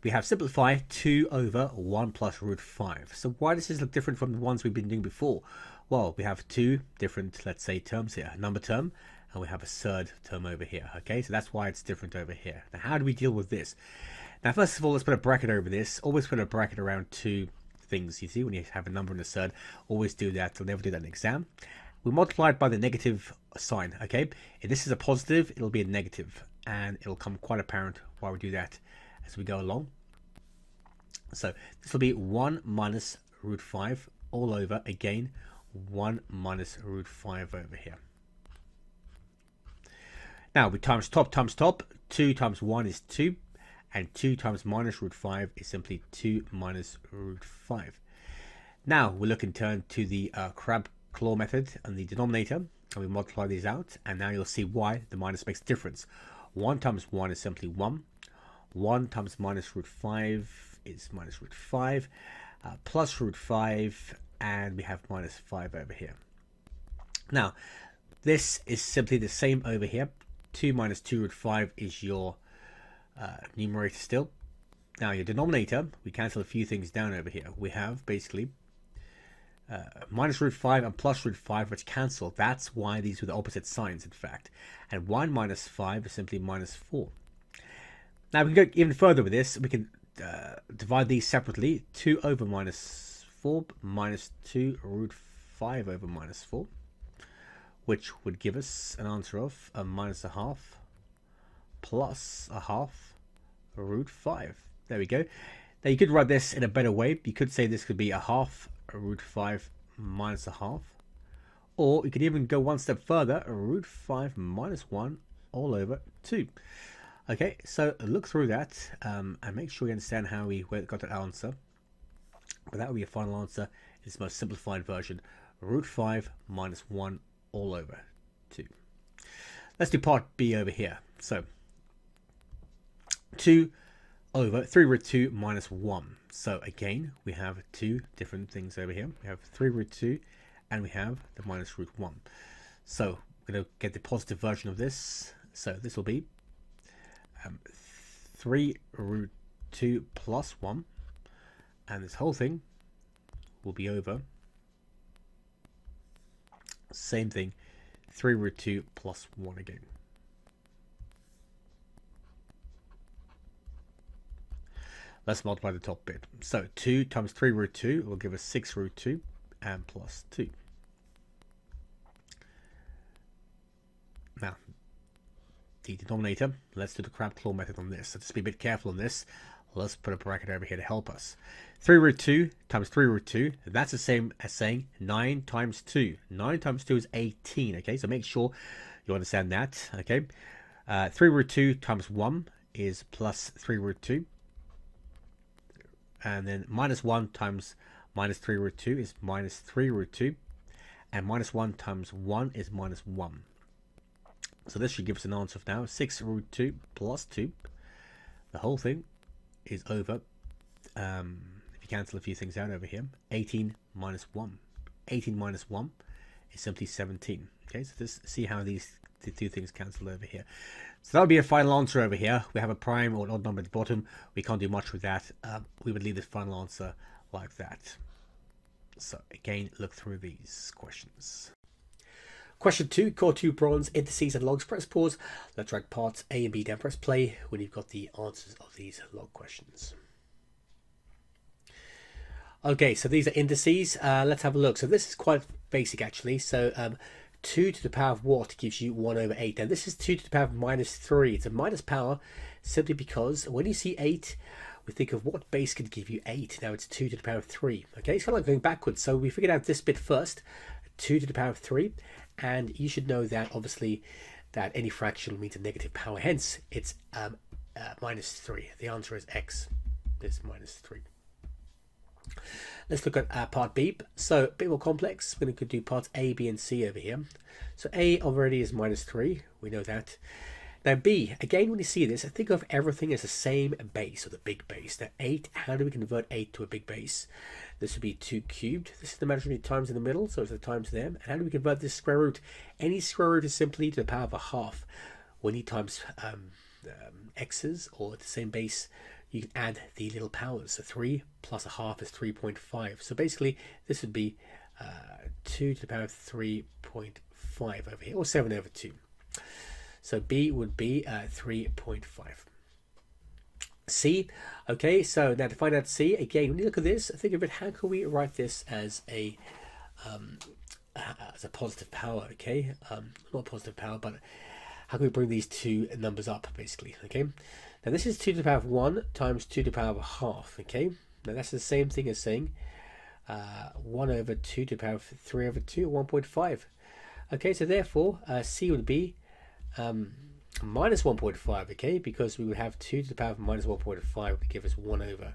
we have simplify 2 over 1 plus root 5. So why does this look different from the ones we've been doing before? Well, we have two different, let's say, terms here. A number term, and we have a third term over here. Okay, so that's why it's different over here. Now, how do we deal with this? Now, first of all, let's put a bracket over this. Always put a bracket around two things. You see, when you have a number and a third, always do that. You'll never do that in an exam. We multiply it by the negative sign. Okay, if this is a positive, it'll be a negative, and it'll come quite apparent why we do that as we go along. So this will be 1 minus root 5 all over, again, 1 minus root 5 over here. Now we times top times top. 2 times 1 is 2, and 2 times minus root 5 is simply 2 minus root 5. Now we look in turn to the crab claw method and the denominator, and we multiply these out, and now you'll see why the minus makes a difference. 1 times 1 is simply 1. 1 times minus root 5 is minus root 5, plus root 5, and we have minus 5 over here. Now, this is simply the same over here. 2 minus 2 root 5 is your numerator still. Now, your denominator, we cancel a few things down over here. We have basically minus root 5 and plus root 5, which cancel. That's why these were the opposite signs, in fact. And 1 minus 5 is simply minus 4. Now, we can go even further with this. We can divide these separately. 2 over minus 4 minus 2 root 5 over minus 4, which would give us an answer of a minus a half plus a half root 5. There we go. Now, you could write this in a better way. You could say this could be a half root 5 minus a half. Or you could even go one step further, root 5 minus 1 all over 2. Okay, so look through that and make sure you understand how we got that answer. But that will be a final answer in its most simplified version. Root 5 minus 1 all over 2. Let's do part B over here. So 2 over 3 root 2 minus 1. So again, we have two different things over here. We have 3 root 2 and we have the minus root 1. So we're going to get the positive version of this. So this will be 3 root 2 plus 1, and this whole thing will be over, same thing, 3 root 2 plus 1 again. Let's multiply the top bit. So 2 times 3 root 2 will give us 6 root 2 and plus 2. Now, the denominator, let's do the crab claw method on this. So just be a bit careful on this. Let's put a bracket over here to help us. 3 root 2 times 3 root 2, that's the same as saying 9 times 2. 9 times 2 is 18, okay? So make sure you understand that, okay? 3 root 2 times 1 is plus 3 root 2. And then minus 1 times minus 3 root 2 is minus 3 root 2. And minus 1 times 1 is minus 1. So this should give us an answer of now 6 root 2 plus 2. The whole thing is over, if you cancel a few things out over here, 18 minus 1. 18 minus 1 is simply 17. Okay, so just see how the two things cancel over here. So that would be a final answer over here. We have a prime or an odd number at the bottom. We can't do much with that. We would leave this final answer like that. So again, look through these questions. Question 2, core 2 bronze, indices and logs. Press pause. Let's drag parts A and B down. Press play when you've got the answers of these log questions. Okay, so these are indices. Let's have a look. So this is quite basic actually. So 2 to the power of what gives you 1 over 8. And this is 2 to the power of minus 3. It's a minus power simply because when you see 8, we think of what base could give you 8. Now it's 2 to the power of 3. Okay, it's kind of like going backwards. So we figured out this bit first, 2 to the power of 3. And you should know that obviously that any fraction means a negative power. Hence, it's minus 3. The answer is x is minus 3. Let's look at part B. So a bit more complex. We're going to do parts A, B, and C over here. So A already is minus 3. We know that. Now B, again, when you see this, think of everything as the same base, or the big base. Now 8, how do we convert 8 to a big base? This would be 2 cubed. This is the imaginary times in the middle, so it's the times there. And how do we convert this square root? Any square root is simply to the power of a half. We need times x's, or the same base, you can add the little powers. So 3 plus a half is 3.5. So basically, this would be 2 to the power of 3.5 over here, or 7 over 2. So B would be 3.5. C, okay, so now to find out C, again, when you look at this, think of it, how can we write this as a positive power, okay? Not positive power, but how can we bring these two numbers up, basically, okay? Now this is 2 to the power of 1 times 2 to the power of a half, okay? Now that's the same thing as saying 1 over 2 to the power of 3 over 2, 1.5. Okay, so therefore C would be minus 1.5, okay, because we would have 2 to the power of minus 1.5 would give us 1 over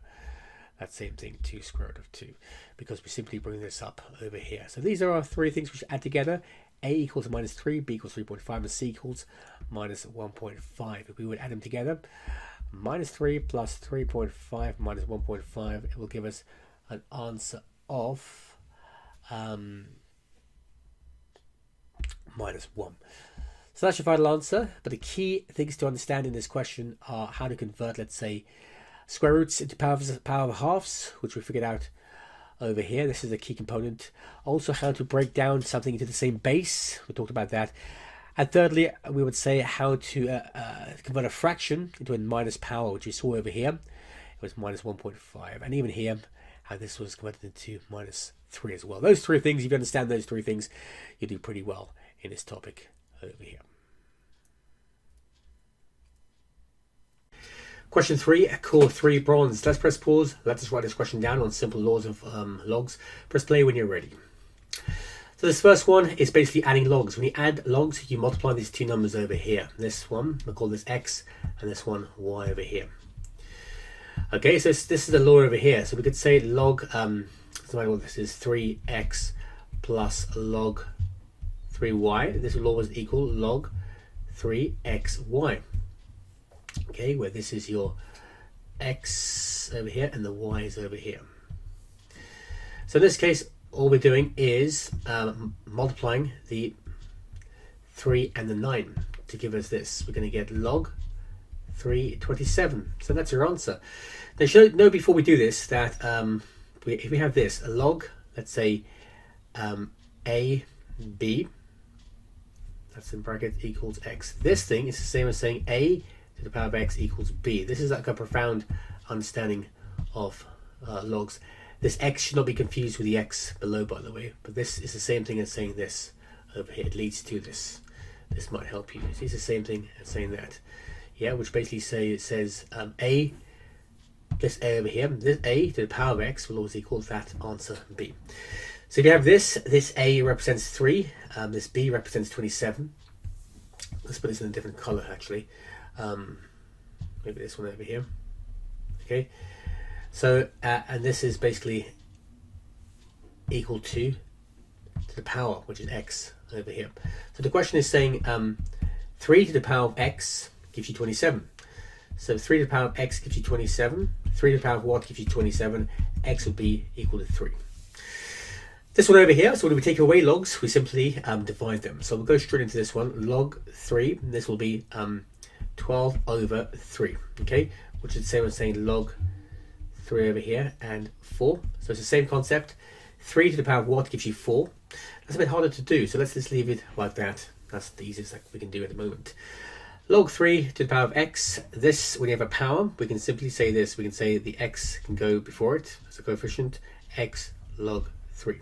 that same thing, 2 square root of 2, because we simply bring this up over here. So these are our three things which add together. A equals minus 3, B equals 3.5, and C equals minus 1.5. If we would add them together, minus 3 plus 3.5 minus 1.5, it will give us an answer of minus 1. So that's your final answer. But the key things to understand in this question are how to convert, let's say, square roots into power of halves, which we figured out over here. This is a key component. Also, how to break down something into the same base. We talked about that. And thirdly, we would say how to convert a fraction into a minus power, which we saw over here. It was minus 1.5. And even here, how this was converted into minus 3 as well. Those three things, if you understand those three things, you do pretty well in this topic over here. Question 3, core 3 bronze. Let's press pause. Let's just write this question down on simple laws of logs. Press play when you're ready. So this first one is basically adding logs. When you add logs, you multiply these two numbers over here. This one, we'll call this x, and this one y over here. Okay, so this is the law over here. So we could say log, this is 3x plus log 3y. This law is equal log 3xy. Okay, where this is your x over here and the y is over here. So in this case, all we're doing is multiplying the 3 and the 9 to give us this. We're going to get log 327. So that's your answer. Now, you should know before we do this that if we have this, a log, let's say a, b, that's in bracket, equals x. This thing is the same as saying a to the power of x equals b. This is like a profound understanding of logs. This x should not be confused with the x below, by the way, but this is the same thing as saying this over here. It leads to this. This might help you. It's the same thing as saying that. Yeah, which basically says a, this a over here, this a to the power of x will always equal that answer b. So if you have this a represents 3, this b represents 27. Let's put this in a different color actually. Maybe this one over here. Okay, so and this is basically equal to the power, which is x over here. So the question is saying 3 to the power of x gives you 27. So 3 to the power of x gives you 27. 3 to the power of what gives you 27. X would be equal to 3. This one over here, so when we take away logs, we simply divide them. So we'll go straight into this one. Log 3, this will be 12 over 3, okay, which is the same as saying log 3 over here and 4. So it's the same concept. 3 to the power of what gives you 4. That's a bit harder to do, so let's just leave it like that. That's the easiest we can do at the moment. Log 3 to the power of x. This, when you have a power, we can simply say this. We can say the x can go before it as a coefficient, x log 3.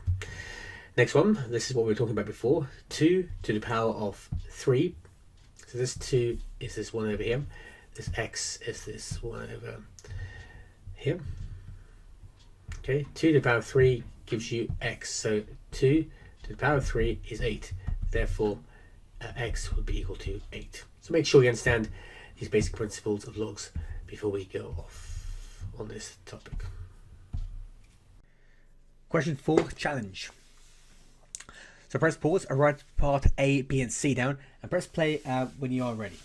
Next one, this is what we were talking about before. 2 to the power of 3. So this 2 is this one over here. This x is this one over here. Okay, 2 to the power of 3 gives you x. So 2 to the power of 3 is 8. Therefore, x would be equal to 8. So make sure you understand these basic principles of logs before we go off on this topic. Question 4, challenge. So press pause, write part A, B, and C down, and press play when you are ready.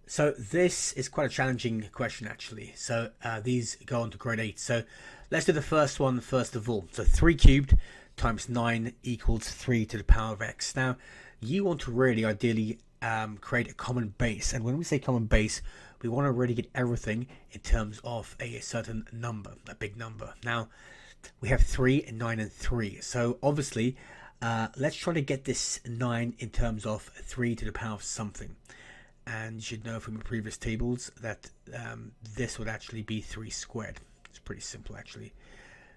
So this is quite a challenging question actually. So these go on to grade 8. So let's do the first one first of all. So 3 cubed times 9 equals 3 to the power of x. Now you want to really ideally create a common base. And when we say common base, we want to really get everything in terms of a certain number, a big number. Now, we have 3 and 9 and 3. So obviously, let's try to get this 9 in terms of 3 to the power of something. And you should know from the previous tables that this would actually be 3 squared. It's pretty simple actually.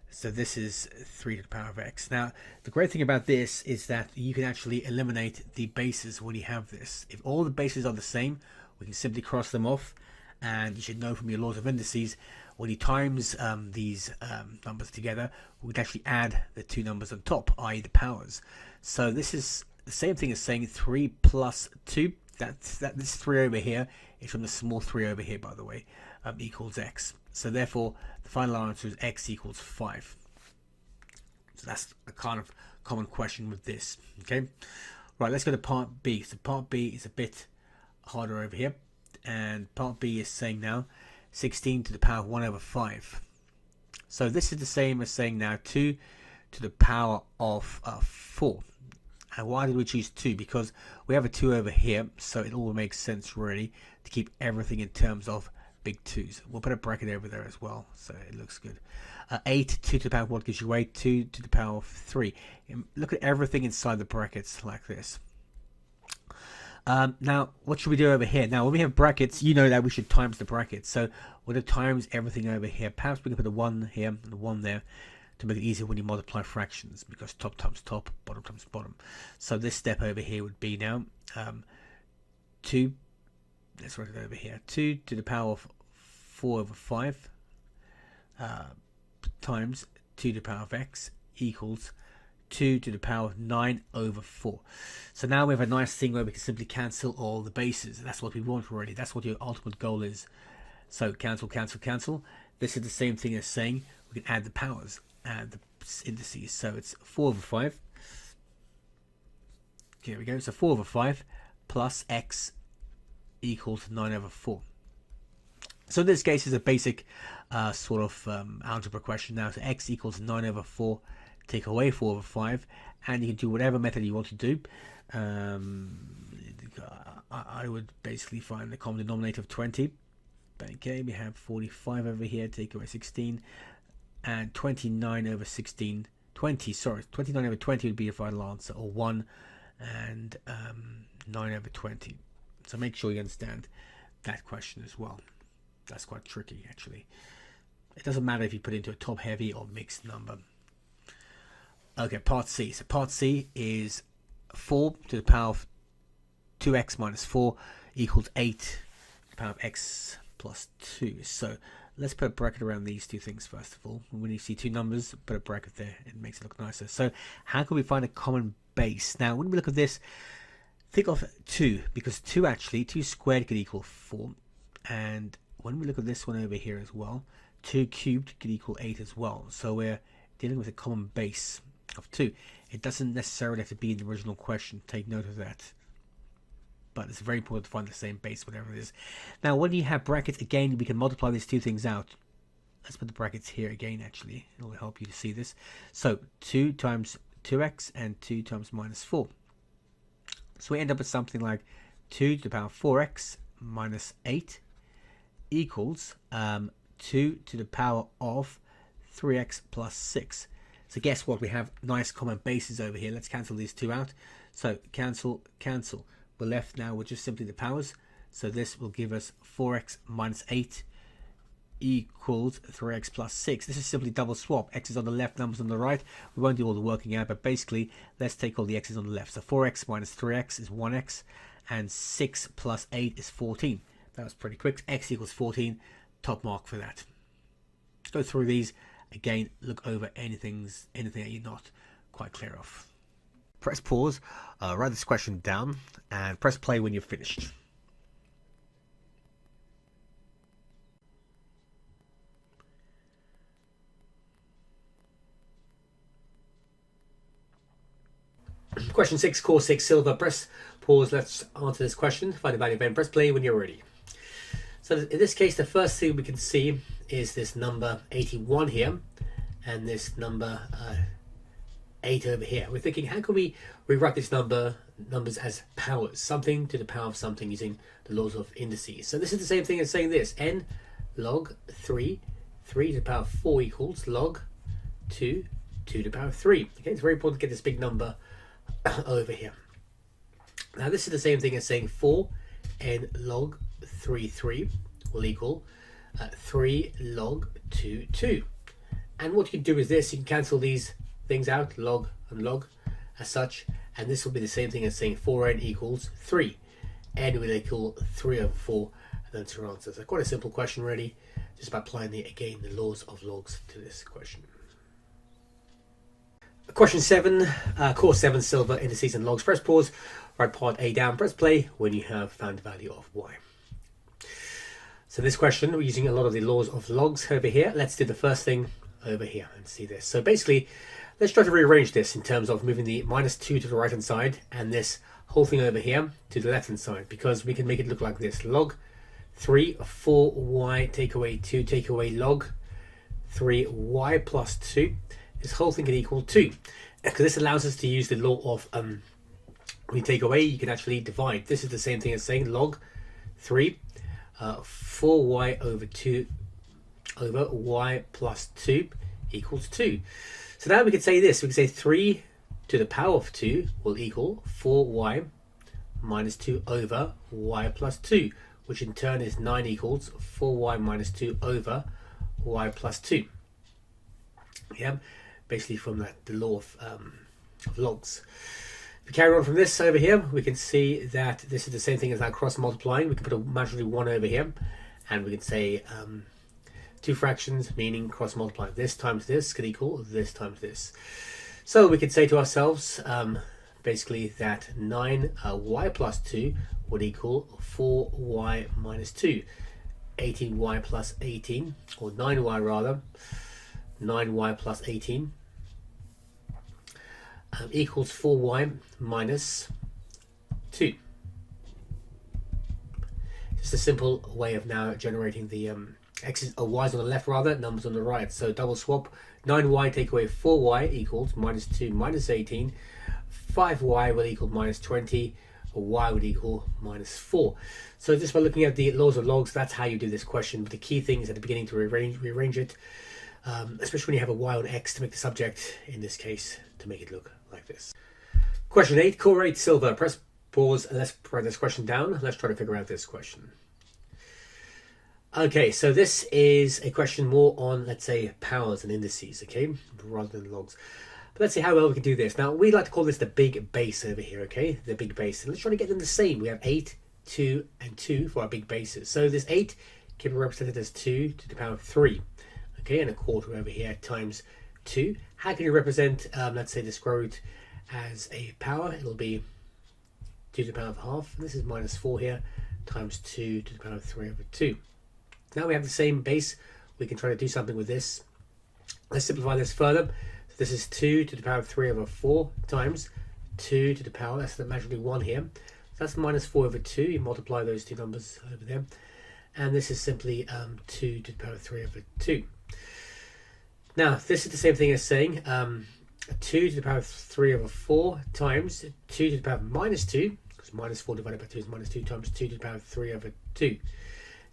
So this is 3 to the power of x. Now, the great thing about this is that you can actually eliminate the bases when you have this. If all the bases are the same, we can simply cross them off. And you should know from your laws of indices, when you times these numbers together, we can actually add the 2 numbers on top, i.e. the powers. So this is the same thing as saying 3 plus 2. This 3 over here is from the small 3 over here, by the way, equals x. So therefore, the final answer is x equals 5. So that's a kind of common question with this. Okay, right. Let's go to part B. So part B is a bit harder over here, and part B is saying now 16 to the power of 1 over 5. So this is the same as saying now 2 to the power of 4. And why did we choose 2? Because we have a 2 over here, so it all makes sense really to keep everything in terms of big 2's. We'll put a bracket over there as well, so it looks good. 8, 2 to the power of 1 gives you 8, 2 to the power of 3. Look at everything inside the brackets like this. Now, what should we do over here? Now, when we have brackets, you know that we should times the brackets. So we're going to times everything over here. Perhaps we can put a 1 here and a 1 there to make it easier when you multiply fractions, because top times top, bottom times bottom. So this step over here would be now 2, let's write it over here, 2 to the power of 4 over 5 times 2 to the power of x equals 2 to the power of 9 over 4. So now we have a nice thing where we can simply cancel all the bases. That's what we want already. That's what your ultimate goal is. So cancel, cancel, cancel. This is the same thing as saying we can add the powers and the indices. So it's 4 over 5. Here we go. So 4 over 5 plus x equals 9 over 4. So in this case is a basic sort of algebra question now. So x equals 9 over 4. Take away 4 over 5, and you can do whatever method you want to do. I would basically find the common denominator of 20. Okay, we have 45 over here, take away 16, and 29 over 16, 29 over 20 would be the final answer, or 1 and 9 over 20. So make sure you understand that question as well. That's quite tricky, actually. It doesn't matter if you put it into a top heavy or mixed number. Okay, part C. So part C is 4 to the power of 2x minus 4 equals 8 to the power of x plus 2. So let's put a bracket around these two things first of all. When you see two numbers, put a bracket there. It makes it look nicer. So how can we find a common base? Now, when we look at this, think of 2, because 2 squared could equal 4. And when we look at this one over here as well, 2 cubed could equal 8 as well. So we're dealing with a common base of 2. It doesn't necessarily have to be in the original question. Take note of that. But it's very important to find the same base, whatever it is. Now, when you have brackets, again, we can multiply these two things out. Let's put the brackets here again, actually. It will help you to see this. So 2 times 2x and 2 times minus 4. So we end up with something like 2 to the power of 4x minus 8 equals 2 to the power of 3x plus 6. So guess what? We have nice common bases over here. Let's cancel these two out. So cancel, cancel. We're left now with just simply the powers. So this will give us 4x minus 8 equals 3x plus 6. This is simply double swap. X is on the left, numbers on the right. We won't do all the working out, but basically, let's take all the x's on the left. So 4x minus 3x is 1x, and 6 plus 8 is 14. That was pretty quick. X equals 14. Top mark for that. Let's go through these. Again, look over anything that you're not quite clear of. Press pause, write this question down, and press play when you're finished. Question 6, core 6, silver. Press pause, let's answer this question. Find a value event, press play when you're ready. So in this case, the first thing we can see is this number 81 here, and this number 8 over here. We're thinking, how can we rewrite this number numbers as powers, something to the power of something using the laws of indices. So this is the same thing as saying this: n log 3, 3 to the power of 4 equals log 2, 2 to the power of 3. Okay, it's very important to get this big number over here. Now this is the same thing as saying 4 n log 3, 3 will equal 3 log 2, 2. And what you can do is this: you can cancel these things out, log and log, as such, and this will be the same thing as saying 4n equals 3. n will equal 3 over 4, and that's your answer. So quite a simple question really, just by applying again the laws of logs to this question. Question 7, course 7, silver, indices and logs. Press pause, write part A down, press play when you have found the value of y. So this question, we're using a lot of the laws of logs over here. Let's do the first thing over here and see this. So basically, let's try to rearrange this in terms of moving the -2 to the right hand side and this whole thing over here to the left hand side, because we can make it look like this: log 3 4y take away 2 take away log 3y plus 2. This whole thing can equal 2, because this allows us to use the law of when you take away, you can actually divide. This is the same thing as saying log 3 4y over 2 over y plus 2 equals 2. So now we could say this: we could say 3 to the power of 2 will equal 4y minus 2 over y plus 2, which in turn is 9 equals 4y minus 2 over y plus 2. Yeah, basically from the law of logs. If we carry on from this over here, we can see that this is the same thing as that cross multiplying. We can put a imaginary 1 over here, and we can say two fractions, meaning cross multiply. This times this could equal this times this. So we could say to ourselves basically that 9y plus 2 would equal 4y minus 2. 18y plus 18, or 9y rather, 9y plus 18 equals 4y minus 2. Just a simple way of now generating the x's or y's on the left rather, numbers on the right. So double swap: 9y take away 4y equals minus 2 minus 18. 5y will equal minus 20, or y would equal minus 4. So just by looking at the laws of logs, that's how you do this question. But the key thing is at the beginning to rearrange it, especially when you have a y on x, to make the subject, in this case, to make it look like this. Question 8, core 8, silver. Press pause and let's write this question down. Let's try to figure out this question. Okay, so this is a question more on, let's say, powers and indices, okay, rather than logs. But let's see how well we can do this. Now, we like to call this the big base over here, okay, the big base. And let's try to get them the same. We have 8, 2, and 2 for our big bases. So this 8 can be represented as 2 to the power of 3, okay, and a quarter over here times 2. How can you represent, let's say, the square root as a power? It'll be 2 to the power of half. And this is minus 4 here times 2 to the power of 3 over 2. Now we have the same base. We can try to do something with this. Let's simplify this further. So this is 2 to the power of 3 over 4 times 2 to the power, that's the imaginary 1 here. So that's minus 4 over 2. You multiply those two numbers over there. And this is simply 2 to the power of 3 over 2. Now, this is the same thing as saying 2 to the power of 3 over 4 times 2 to the power of minus 2, because minus 4 divided by 2 is minus 2, times 2 to the power of 3 over 2.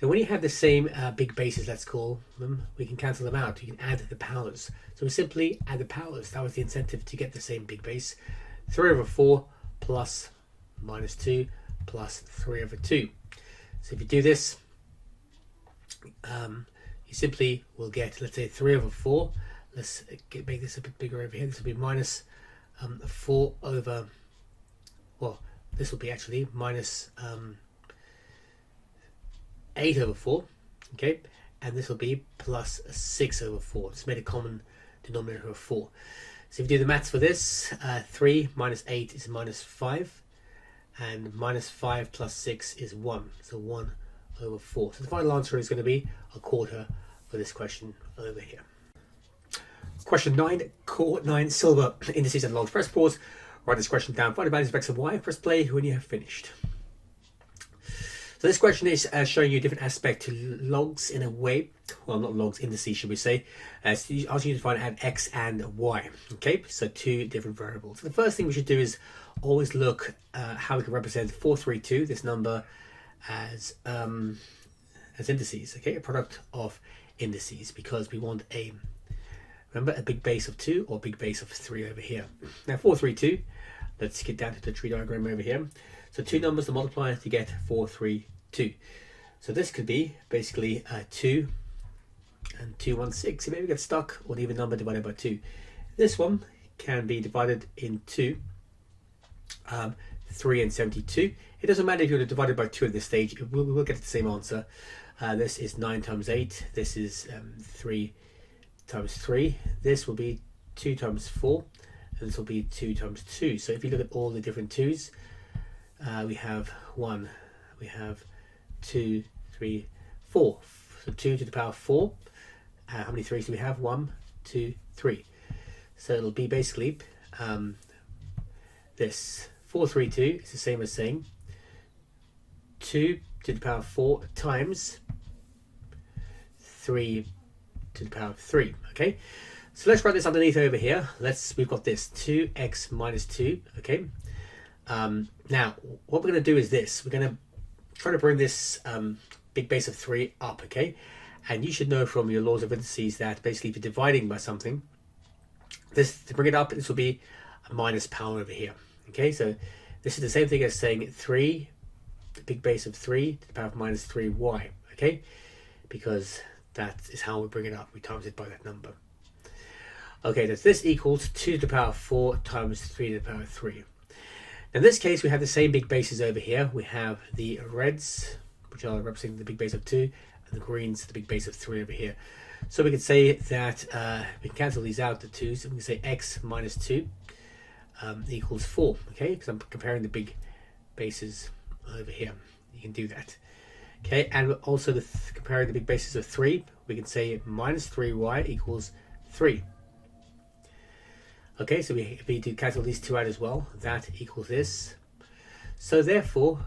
So when you have the same big bases, let's call them, we can cancel them out. You can add the powers. So we simply add the powers. That was the incentive to get the same big base. 3 over 4 plus minus 2 plus 3 over 2. So if you do this, you simply will get, let's say, 3 over 4. Let's make this a bit bigger over here. This will be minus 4 over, well, this will be actually minus 8 over 4, okay, and this will be plus 6 over 4. It's made a common denominator of 4. So if you do the maths for this, 3 minus 8 is minus 5, and minus 5 plus 6 is 1, so 1 over 4. So the final answer is going to be a quarter for this question over here. Question 9, core 9, silver, indices and logs. Press pause, write this question down, find the values of x and y, press play when you have finished. So So this question is showing you a different aspect to logs in a way. Well, not logs, indices should we say. So asking you to find out x and y. Okay, so two different variables. So the first thing we should do is always look how we can represent 432, this number, as indices. Okay, a product of indices, because we want remember, a big base of 2 or a big base of 3 over here. Now 432, let's get down to the tree diagram over here. So two numbers to multiply to get 432. So this could be basically 2 and 216. So maybe we get stuck on even number divided by 2. This one can be divided into 3 and 72. It doesn't matter if you want to divide it by 2 at this stage, we will get the same answer. This is 9 times 8. This is 3 times 3. This will be 2 times 4. And this will be 2 times 2. So if you look at all the different 2's, we have 1, we have 2, 3, 4. So 2 to the power 4. How many 3's do we have? 1, 2, 3. So it'll be basically this 432 is the same as saying 2 to the power 4 times 3 to the power of 3. Okay, so let's write this underneath over here. We've got this 2x minus 2. Okay, now what we're going to do is this. We're going to try to bring this big base of 3 up. Okay, and you should know from your laws of indices that basically if you're dividing by something, to bring it up, this will be a minus power over here. Okay, so this is the same thing as saying 3, the big base of 3 to the power of minus 3y. Okay, because that is how we bring it up. We times it by that number. Okay, this equals 2 to the power of 4 times 3 to the power of 3. In this case, we have the same big bases over here. We have the reds, which are representing the big base of 2, and the greens, the big base of 3 over here. So we could say that we can cancel these out, the 2's, and we can say x minus 2 equals 4, okay, because I'm comparing the big bases over here. You can do that. Okay, and also comparing the big bases of 3, we can say minus 3y equals 3. Okay, so if we do cancel these 2 out as well, that equals this. So therefore,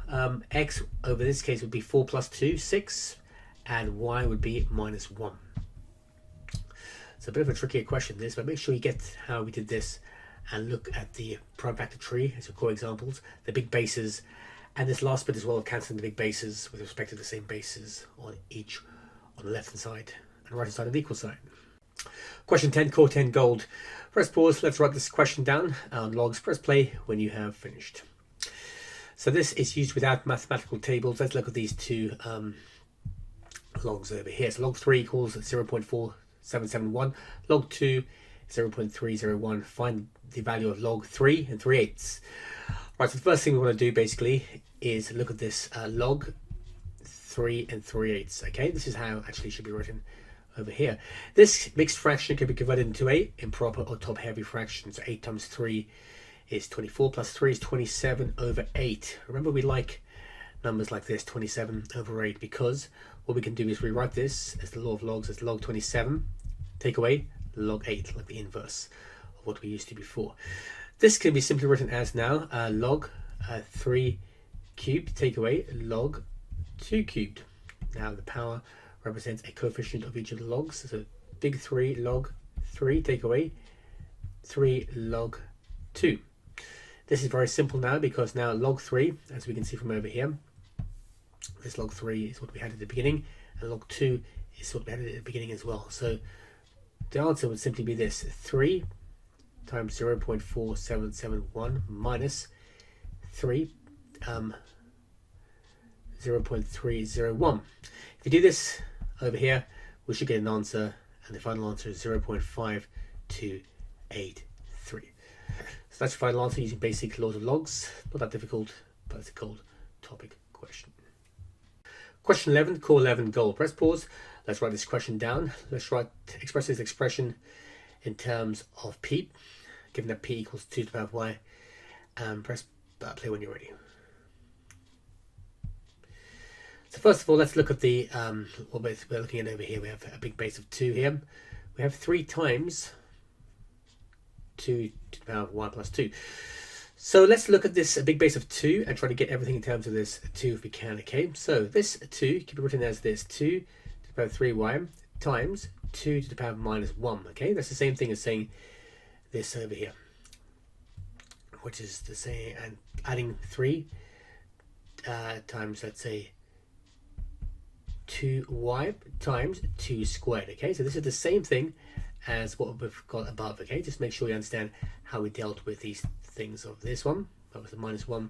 x over this case would be 4 plus 2, 6, and y would be minus 1. It's a bit of a trickier question this, but make sure you get how we did this and look at the prime factor tree as your core examples, the big bases, and this last bit as well of cancelling the big bases with respect to the same bases on the left hand side and right hand side of the equal sign. Question 10, core 10 gold. Press pause, let's write this question down on logs. Press play when you have finished. So this is used without mathematical tables. Let's look at these two logs over here. So log 3 equals 0.4771. Log 2, 0.301. Find the value of log 3 and 3/8. Right, so the first thing we want to do basically is look at this log 3 and 3/8. Okay, this is how it actually should be written over here. This mixed fraction can be converted into a improper or top heavy fraction. So 8 times 3 is 24 plus 3 is 27 over 8. Remember, we like numbers like this, 27 over 8, because what we can do is rewrite this as the law of logs as log 27, take away log 8, like the inverse of what we used to before. This can be simply written as now log 3 cubed, take away log 2 cubed. Now the power represents a coefficient of each of the logs. So big 3 log 3, take away 3 log 2. This is very simple now, because now log 3, as we can see from over here, this log 3 is what we had at the beginning, and log 2 is what we had at the beginning as well. So the answer would simply be this: 3 times 0.4771 minus 3 0.301. If you do this over here, we should get an answer, and the final answer is 0.5283. So that's your final answer using basic laws of logs. Not that difficult, but it's a cold topic question. Question 11, core 11 goal. Press pause. Let's write this question down. Let's express this expression in terms of P, given that P equals 2 to the power of y, and press play when you're ready. So first of all, let's look at the what we're looking at over here. We have a big base of 2 here. We have 3 times 2 to the power of y plus 2. So let's look at this big base of 2 and try to get everything in terms of this 2 if we can, okay? So this 2 can be written as this 2 to the power of 3y times 2 to the power of minus 1, okay? That's the same thing as saying this over here, which is the same, and adding 3 times, let's say, 2y times 2 squared, okay? So this is the same thing as what we've got above, okay? Just make sure you understand how we dealt with these things of this one, that was the minus 1,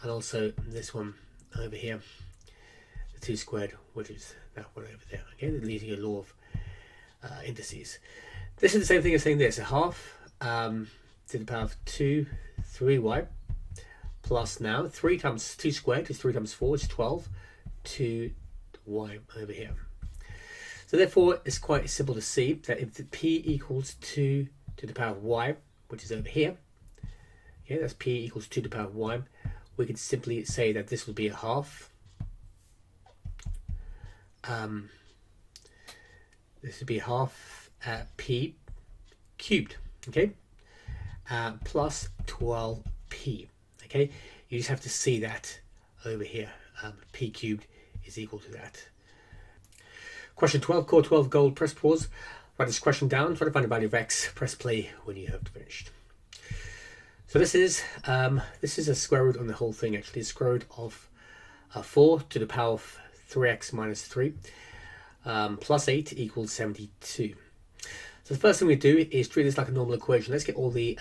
and also this one over here, the 2 squared, which is that one over there, okay? Leading a law of indices. This is the same thing as saying this, a half to the power of 2, 3y, plus now 3 times 2 squared is 3 times 4 is 12, 2y over here. So therefore, it's quite simple to see that if the p equals 2 to the power of y, which is over here, okay, that's p equals 2 to the power of y, we can simply say that this would be a half. This would be half p cubed, okay, plus 12p, okay. You just have to see that over here, p cubed is equal to that. Question 12, core 12 gold, press pause, write this question down, try to find the value of x, press play when you have finished. So this is a square root on the whole thing, actually, the square root of 4 to the power of 3x minus 3 plus 8 equals 72. So the first thing we do is treat this like a normal equation. Let's get all the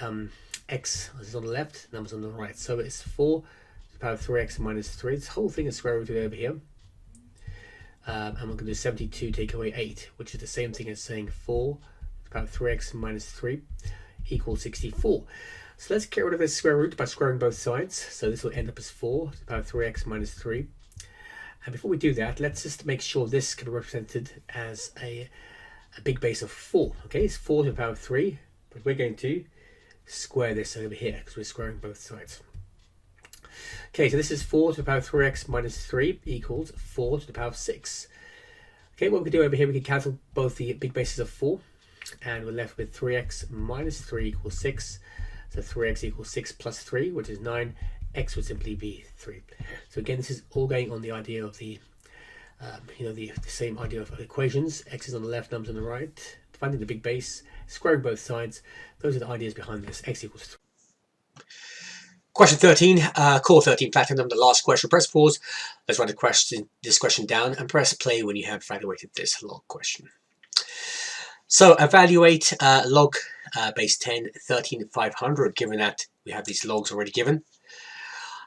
x is on the left, numbers on the right. So it's 4 to the power of 3x minus 3. This whole thing is square rooted over here. And we're going to do 72 take away 8, which is the same thing as saying 4 to the power of 3x minus 3 equals 64. So let's get rid of this square root by squaring both sides. So this will end up as 4 to the power of 3x minus 3. And before we do that, let's just make sure this can be represented as a big base of 4. Okay, it's 4 to the power of 3, but we're going to square this over here because we're squaring both sides. Okay, so this is 4 to the power of 3x minus 3 equals 4 to the power of 6. Okay, what we can do over here, we can cancel both the big bases of 4, and we're left with 3x minus 3 equals 6. So 3x equals 6 plus 3, which is 9. X would simply be 3. So again, this is all going on the idea of the, the same idea of equations. X is on the left, numbers on the right. Finding the big base, squaring both sides. Those are the ideas behind this. X equals 3. Question 13, core 13 platinum, the last question. Press pause. Let's write this question down and press play when you have evaluated this log question. So evaluate log base 10, 13,500, given that we have these logs already given.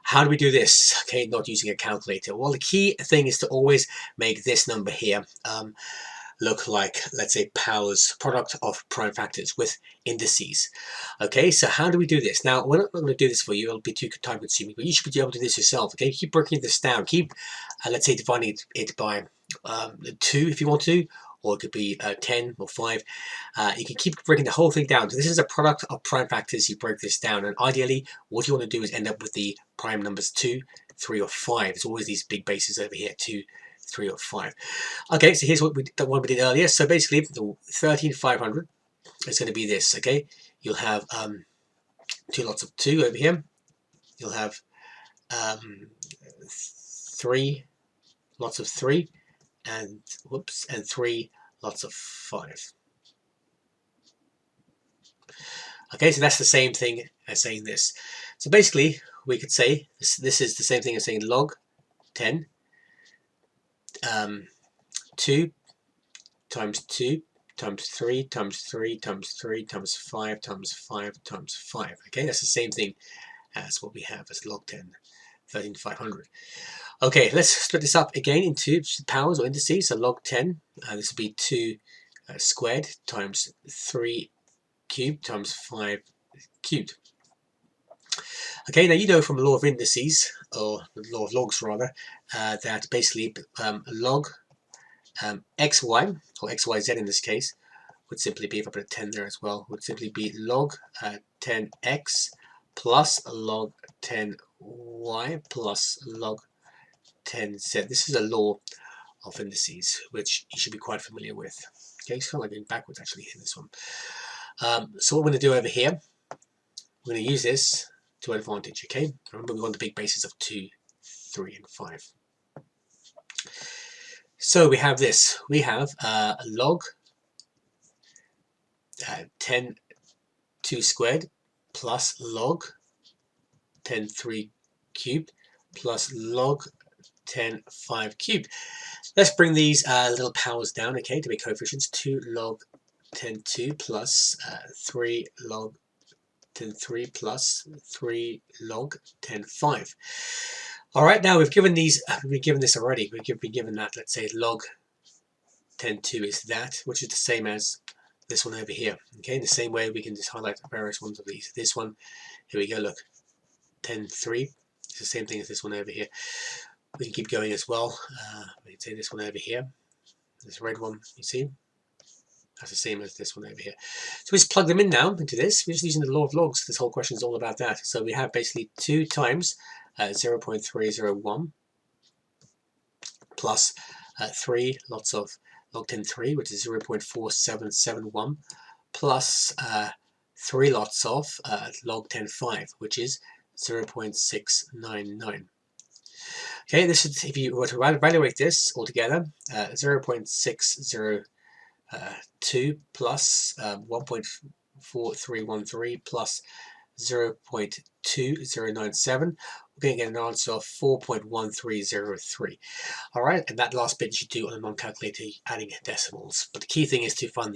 How do we do this? Okay, not using a calculator. Well, the key thing is to always make this number here look like, let's say, powers, product of prime factors with indices. Okay, so how do we do this? Now, we're not going to do this for you. It'll be too time consuming, but you should be able to do this yourself. Okay, keep breaking this down. Keep, let's say, dividing it by 2 if you want to, or it could be 10 or 5. You can keep breaking the whole thing down. So this is a product of prime factors. You break this down, and ideally, what you want to do is end up with the prime numbers 2, 3, or 5. It's always these big bases over here, 2, 3, or 5. Okay, so here's the one we did earlier. So basically, the 13,500 is going to be this. Okay, you'll have 2 lots of 2 over here. You'll have 3 lots of 3, and 3 lots of 5. Okay, so that's the same thing as saying this. So basically, we could say this is the same thing as saying log 10 2 times 2 times 3 times 3 times 3 times 5 times 5 times 5. Okay, that's the same thing as what we have as log 10, 13,500. Okay, let's split this up again into powers or indices. So log 10, this would be 2 squared times 3 cubed times 5 cubed. Okay, now you know from the law of indices, or the law of logs rather, that basically log xy, or xyz in this case, would simply be, if I put a 10 there as well, would simply be log 10x plus log 10y plus log 10z. This is a law of indices, which you should be quite familiar with. Okay, it's kind of like going backwards actually in this one. So what we're going to do over here, we're going to use this to our advantage. Okay, remember we want the big bases of 2, 3, and 5. So we have this. We have log 10 2 squared plus log 10 3 cubed plus log 10 5 cubed. Let's bring these little powers down, okay, to be coefficients. 2 log 10 2 plus 3 log 10 3 plus 3 log 10 5. All right, now we've given these. We've been given this already. We've been given that. Let's say log 10 2 is that, which is the same as this one over here. Okay, in the same way we can just highlight various ones of these. This one, here we go. Look, 10 3. It's the same thing as this one over here. We can keep going as well. We can say this one over here. This red one, you see, that's the same as this one over here. So we just plug them in now into this. We're just using the law of logs. This whole question is all about that. So we have basically 2 times 0.301 plus 3 lots of log 10 3, which is 0.4771, plus 3 lots of log 10 5, which is 0.699. Okay, this is, if you were to evaluate this altogether, 0.602 plus 1.4313 plus 0.2097, we're going to get an answer of 4.1303. All right, and that last bit you should do on a non-calculator, adding decimals. But the key thing is to find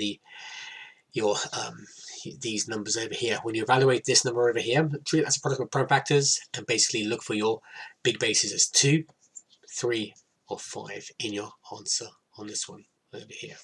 these numbers over here. When you evaluate this number over here, treat it as a product of prime factors and basically look for your big bases as 2, 3, or 5 in your answer on this one over here.